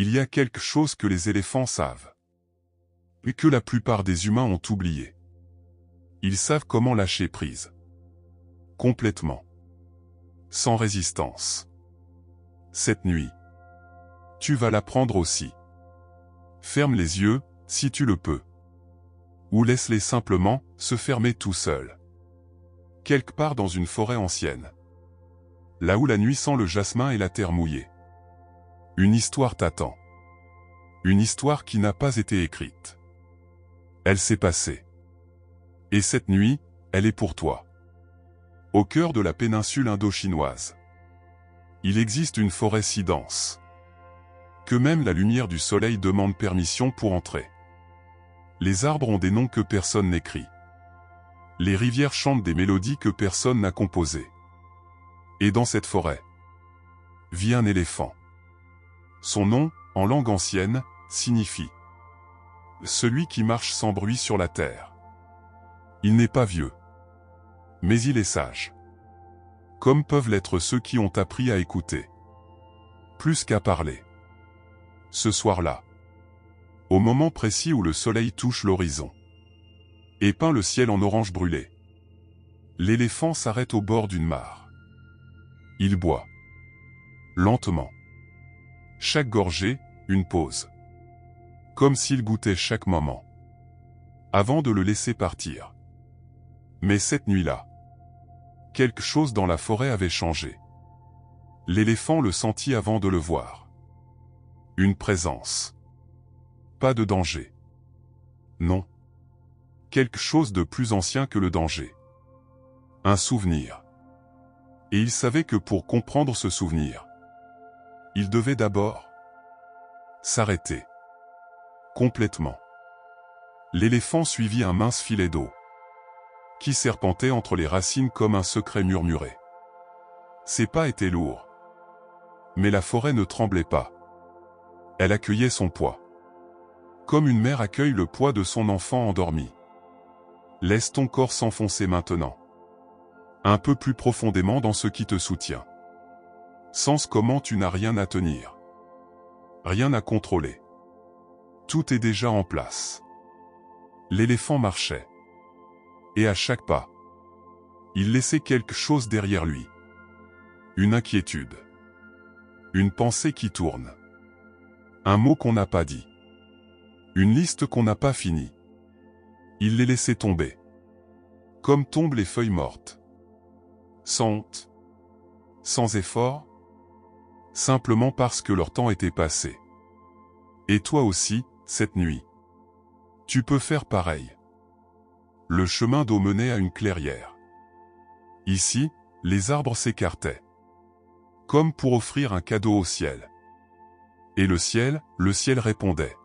Il y a quelque chose que les éléphants savent. Et que la plupart des humains ont oublié. Ils savent comment lâcher prise. Complètement. Sans résistance. Cette nuit. Tu vas l'apprendre aussi. Ferme les yeux, si tu le peux. Ou laisse-les simplement se fermer tout seuls. Quelque part dans une forêt ancienne. Là où la nuit sent le jasmin et la terre mouillée. Une histoire t'attend. Une histoire qui n'a pas été écrite. Elle s'est passée. Et cette nuit, elle est pour toi. Au cœur de la péninsule indo-chinoise. Il existe une forêt si dense que même la lumière du soleil demande permission pour entrer. Les arbres ont des noms que personne n'écrit. Les rivières chantent des mélodies que personne n'a composées. Et dans cette forêt, vit un éléphant. Son nom, en langue ancienne, signifie « celui qui marche sans bruit sur la terre ». Il n'est pas vieux, mais il est sage. Comme peuvent l'être ceux qui ont appris à écouter, plus qu'à parler. Ce soir-là, au moment précis où le soleil touche l'horizon et peint le ciel en orange brûlé, l'éléphant s'arrête au bord d'une mare. Il boit. Lentement. Chaque gorgée, une pause. Comme s'il goûtait chaque moment. Avant de le laisser partir. Mais cette nuit-là, quelque chose dans la forêt avait changé. L'éléphant le sentit avant de le voir. Une présence. Pas de danger. Non. Quelque chose de plus ancien que le danger. Un souvenir. Et il savait que pour comprendre ce souvenir, il devait d'abord s'arrêter. Complètement. L'éléphant suivit un mince filet d'eau qui serpentait entre les racines comme un secret murmuré. Ses pas étaient lourds. Mais la forêt ne tremblait pas. Elle accueillait son poids. Comme une mère accueille le poids de son enfant endormi. Laisse ton corps s'enfoncer maintenant. Un peu plus profondément dans ce qui te soutient. Sens comment tu n'as rien à tenir. Rien à contrôler. Tout est déjà en place. L'éléphant marchait. Et à chaque pas, il laissait quelque chose derrière lui. Une inquiétude. Une pensée qui tourne. Un mot qu'on n'a pas dit. Une liste qu'on n'a pas finie. Il les laissait tomber. Comme tombent les feuilles mortes. Sans honte. Sans effort. Simplement parce que leur temps était passé. Et toi aussi, cette nuit. Tu peux faire pareil. Le chemin d'eau menait à une clairière. Ici, les arbres s'écartaient. Comme pour offrir un cadeau au ciel. Et le ciel répondait.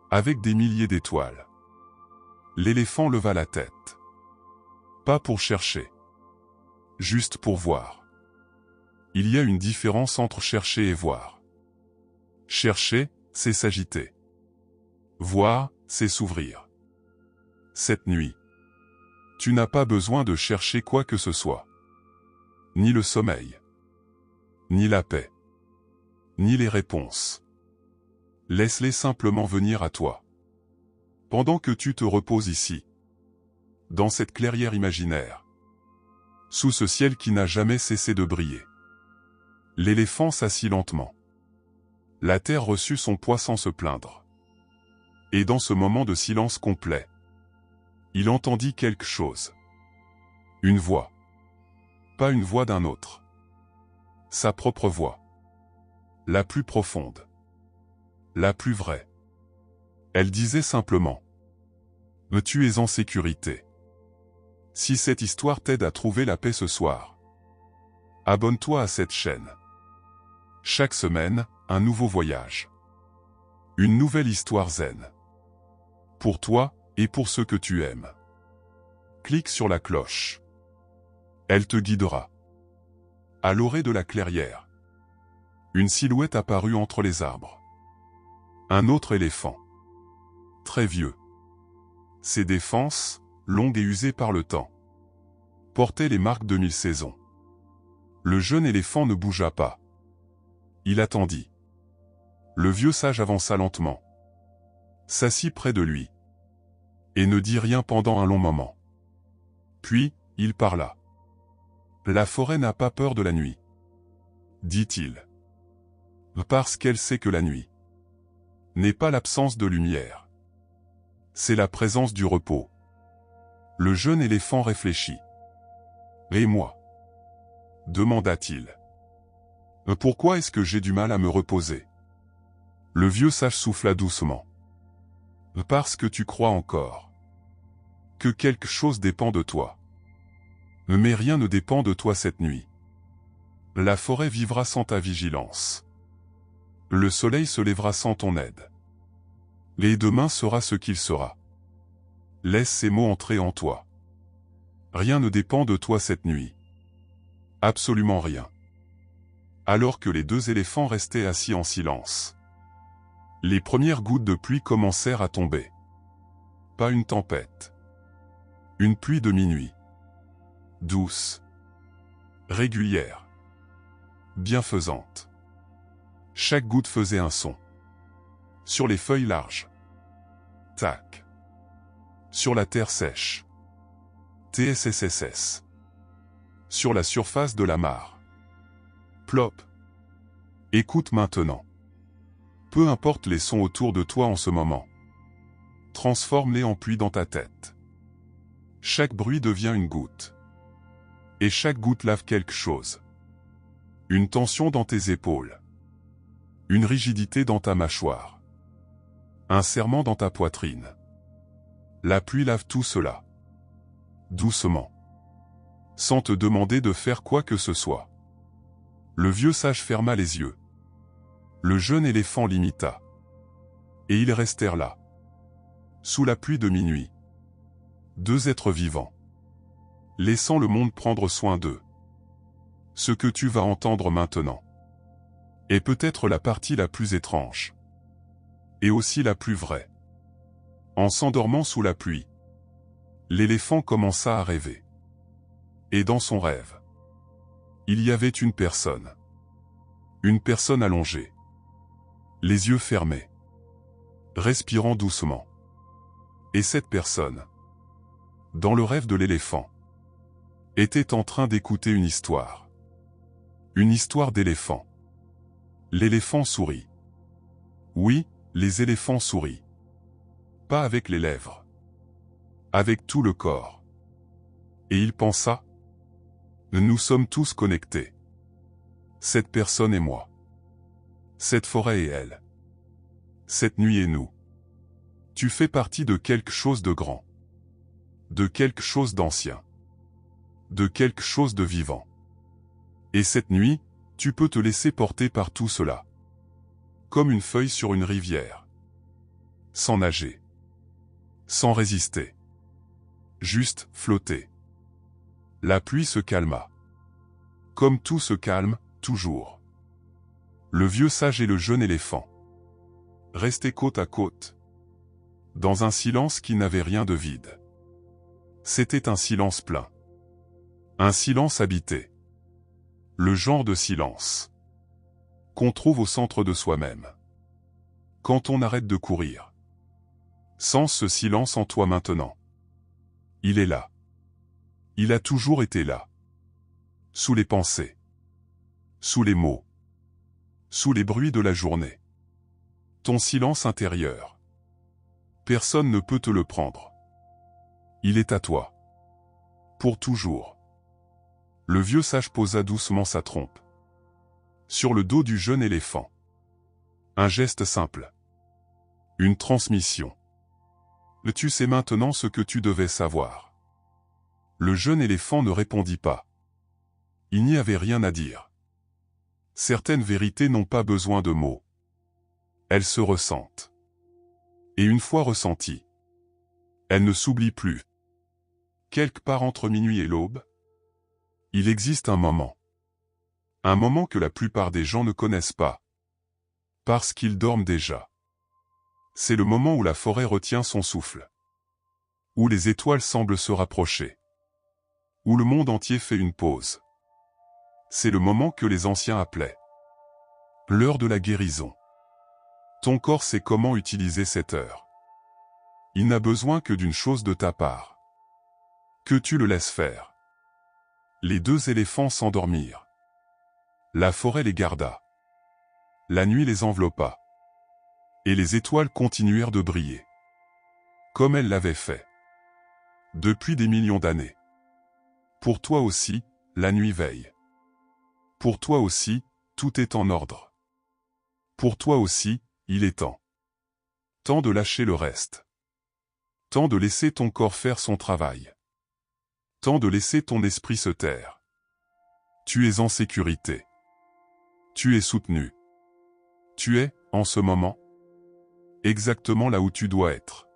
Avec des milliers d'étoiles. L'éléphant leva la tête. Pas pour chercher. Juste pour voir. Il y a une différence entre chercher et voir. Chercher, c'est s'agiter. Voir, c'est s'ouvrir. Cette nuit, tu n'as pas besoin de chercher quoi que ce soit. Ni le sommeil. Ni la paix. Ni les réponses. Laisse-les simplement venir à toi. Pendant que tu te reposes ici. Dans cette clairière imaginaire. Sous ce ciel qui n'a jamais cessé de briller. L'éléphant s'assit lentement. La terre reçut son poids sans se plaindre. Et dans ce moment de silence complet, il entendit quelque chose. Une voix. Pas une voix d'un autre. Sa propre voix. La plus profonde. La plus vraie. Elle disait simplement. Mais tu es en sécurité. Si cette histoire t'aide à trouver la paix ce soir, abonne-toi à cette chaîne. Chaque semaine, un nouveau voyage. Une nouvelle histoire zen. Pour toi, et pour ceux que tu aimes. Clique sur la cloche. Elle te guidera. À l'orée de la clairière. Une silhouette apparut entre les arbres. Un autre éléphant. Très vieux. Ses défenses, longues et usées par le temps, portaient les marques de 1000 saisons. Le jeune éléphant ne bougea pas. Il attendit. Le vieux sage avança lentement, s'assit près de lui, et ne dit rien pendant un long moment. Puis, il parla. « La forêt n'a pas peur de la nuit, dit-il. Parce qu'elle sait que la nuit n'est pas l'absence de lumière. C'est la présence du repos. » Le jeune éléphant réfléchit. « Et moi ?» demanda-t-il. « Pourquoi est-ce que j'ai du mal à me reposer ?» Le vieux sage souffla doucement. « Parce que tu crois encore que quelque chose dépend de toi. Mais rien ne dépend de toi cette nuit. La forêt vivra sans ta vigilance. Le soleil se lèvera sans ton aide. Et demain sera ce qu'il sera. Laisse ces mots entrer en toi. Rien ne dépend de toi cette nuit. Absolument rien. » Alors que les deux éléphants restaient assis en silence, les premières gouttes de pluie commencèrent à tomber. Pas une tempête. Une pluie de minuit. Douce. Régulière. Bienfaisante. Chaque goutte faisait un son. Sur les feuilles larges. Tac. Sur la terre sèche. TSSSS. Sur la surface de la mare. Plop. Écoute maintenant. Peu importe les sons autour de toi en ce moment. Transforme-les en pluie dans ta tête. Chaque bruit devient une goutte. Et chaque goutte lave quelque chose. Une tension dans tes épaules. Une rigidité dans ta mâchoire. Un serrement dans ta poitrine. La pluie lave tout cela. Doucement. Sans te demander de faire quoi que ce soit. Le vieux sage ferma les yeux. Le jeune éléphant l'imita. Et ils restèrent là. Sous la pluie de minuit. Deux êtres vivants. Laissant le monde prendre soin d'eux. Ce que tu vas entendre maintenant est peut-être la partie la plus étrange. Et aussi la plus vraie. En s'endormant sous la pluie, l'éléphant commença à rêver. Et dans son rêve, il y avait une personne. Une personne allongée. Les yeux fermés. Respirant doucement. Et cette personne, dans le rêve de l'éléphant, était en train d'écouter une histoire. Une histoire d'éléphant. L'éléphant sourit. Oui, les éléphants sourient. Pas avec les lèvres. Avec tout le corps. Et il pensa, nous sommes tous connectés. Cette personne et moi. Cette forêt et elle. Cette nuit et nous. Tu fais partie de quelque chose de grand. De quelque chose d'ancien. De quelque chose de vivant. Et cette nuit, tu peux te laisser porter par tout cela. Comme une feuille sur une rivière. Sans nager. Sans résister. Juste flotter. La pluie se calma. Comme tout se calme, toujours. Le vieux sage et le jeune éléphant restaient côte à côte. Dans un silence qui n'avait rien de vide. C'était un silence plein. Un silence habité. Le genre de silence qu'on trouve au centre de soi-même. Quand on arrête de courir. Sens ce silence en toi maintenant. Il est là. Il a toujours été là. Sous les pensées. Sous les mots. Sous les bruits de la journée. Ton silence intérieur. Personne ne peut te le prendre. Il est à toi. Pour toujours. Le vieux sage posa doucement sa trompe sur le dos du jeune éléphant. Un geste simple. Une transmission. Tu sais maintenant ce que tu devais savoir. Le jeune éléphant ne répondit pas. Il n'y avait rien à dire. Certaines vérités n'ont pas besoin de mots. Elles se ressentent. Et une fois ressenties, elles ne s'oublient plus. Quelque part entre minuit et l'aube, il existe un moment. Un moment que la plupart des gens ne connaissent pas. Parce qu'ils dorment déjà. C'est le moment où la forêt retient son souffle. Où les étoiles semblent se rapprocher. Où le monde entier fait une pause. C'est le moment que les anciens appelaient l'heure de la guérison. Ton corps sait comment utiliser cette heure. Il n'a besoin que d'une chose de ta part. Que tu le laisses faire. Les deux éléphants s'endormirent. La forêt les garda. La nuit les enveloppa. Et les étoiles continuèrent de briller. Comme elles l'avaient fait. Depuis des millions d'années. Pour toi aussi, la nuit veille. Pour toi aussi, tout est en ordre. Pour toi aussi, il est temps. Temps de lâcher le reste. Temps de laisser ton corps faire son travail. Temps de laisser ton esprit se taire. Tu es en sécurité. Tu es soutenu. Tu es, en ce moment, exactement là où tu dois être.